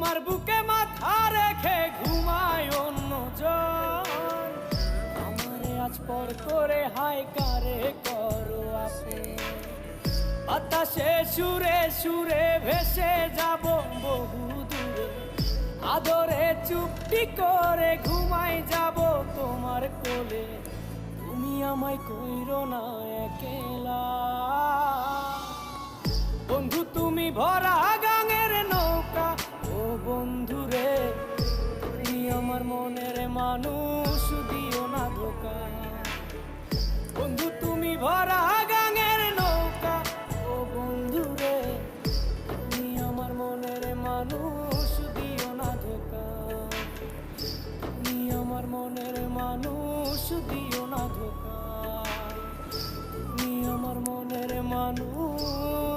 তোমার বুকে মাথা রেখে ঘুমায় অন্যজন, আমারে আজ পর করে হায় কারে করো আপে। বাতাসে সুরে সুরে ভেসে যাব বহু দূরে, আদরে চুপটি করে ঘুমাই যাব তোমার কোলে। তুমি আমায় কইরো না একলা বন্ধু, তুমি ভরা গাঙের নৌকা। ও বন্ধু রে, তুমি আমার মনের মানুষ, দিও না ধোকা। বন্ধু তুমি ভরা গাঙের নৌকা। ও বন্ধু রে, তুমি আমার মনের মানুষ, দিও না ধোকা। তুমি আমার মনের মানুষ, দিও না ধোকা। তুমি আমার মনের মানুষ।